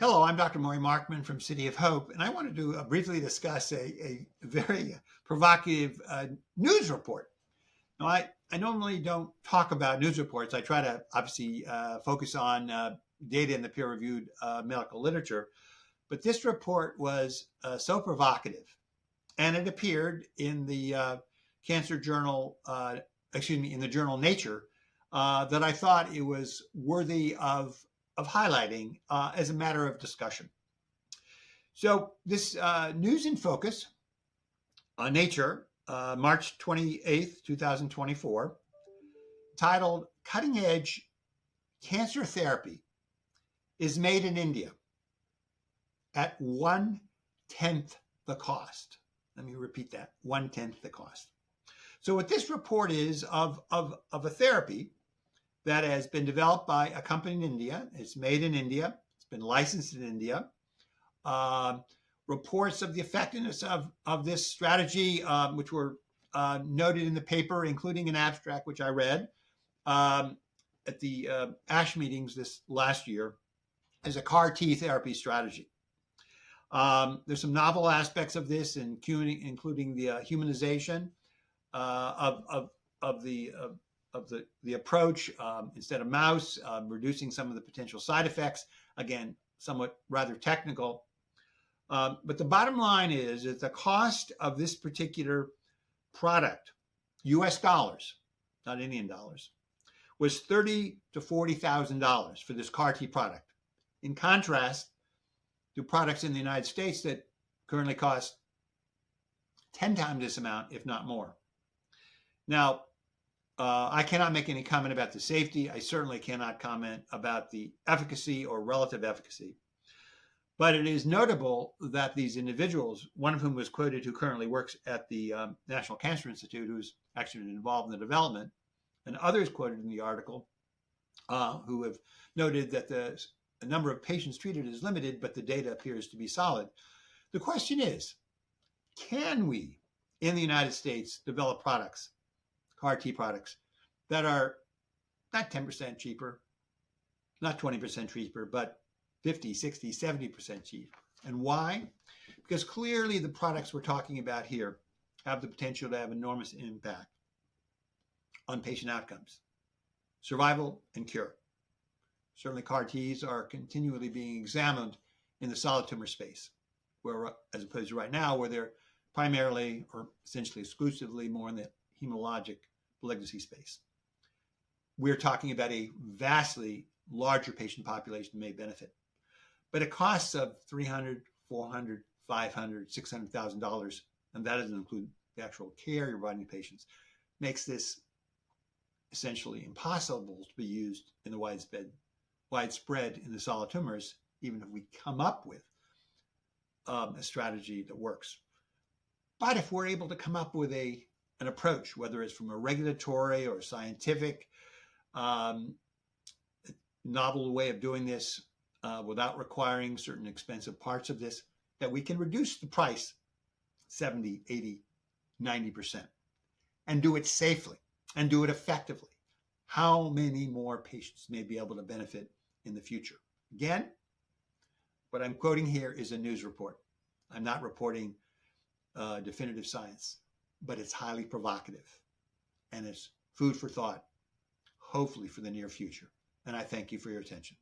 Hello, I'm Dr. Maurie Markman from City of Hope, and I wanted to briefly discuss a very provocative news report. Now, I normally don't talk about news reports. I try to obviously focus on data in the peer-reviewed medical literature, but this report was so provocative, and it appeared in the cancer journal, in the journal Nature, that I thought it was worthy of highlighting as a matter of discussion. So this News in Focus on Nature, March 28th, 2024, titled Cutting Edge Cancer Therapy is Made in India at 1/10 the cost. Let me repeat that, 1/10 the cost. So what this report is of a therapy that has been developed by a company in India. It's made in India. It's been licensed in India. Reports of the effectiveness of this strategy, which were noted in the paper, including an abstract, which I read at the ASH meetings this last year, as a CAR T therapy strategy. There's some novel aspects of this, including the humanization of the approach, instead of mouse, reducing some of the potential side effects. Again, somewhat rather technical. But the bottom line is that the cost of this particular product, US dollars, not Indian dollars, was $30,000 to $40,000 for this CAR T product. In contrast to products in the United States that currently cost 10 times this amount, if not more. Now, I cannot make any comment about the safety. I certainly cannot comment about the efficacy or relative efficacy. But it is notable that these individuals, one of whom was quoted, who currently works at the National Cancer Institute, who's actually been involved in the development, and others quoted in the article, who have noted that the number of patients treated is limited, but the data appears to be solid. The question is, can we, in the United States, develop products, CAR T products, that are not 10% cheaper, not 20% cheaper, but 50, 60, 70% cheaper? And why? Because clearly the products we're talking about here have the potential to have enormous impact on patient outcomes, survival and cure. Certainly CAR Ts are continually being examined in the solid tumor space, where, as opposed to right now, where they're primarily or essentially exclusively more in the hematologic malignancy space. We're talking about a vastly larger patient population that may benefit. But at costs of $300,000, $400,000, $500,000, $600,000, and that doesn't include the actual care you're providing patients, makes this essentially impossible to be used in the widespread in the solid tumors, even if we come up with a strategy that works. But if we're able to come up with an approach, whether it's from a regulatory or scientific novel way of doing this, without requiring certain expensive parts of this, that we can reduce the price 70, 80, 90%, and do it safely and do it effectively, how many more patients may be able to benefit in the future? Again, what I'm quoting here is a news report. I'm not reporting definitive science, but it's highly provocative, and it's food for thought, hopefully for the near future. And I thank you for your attention.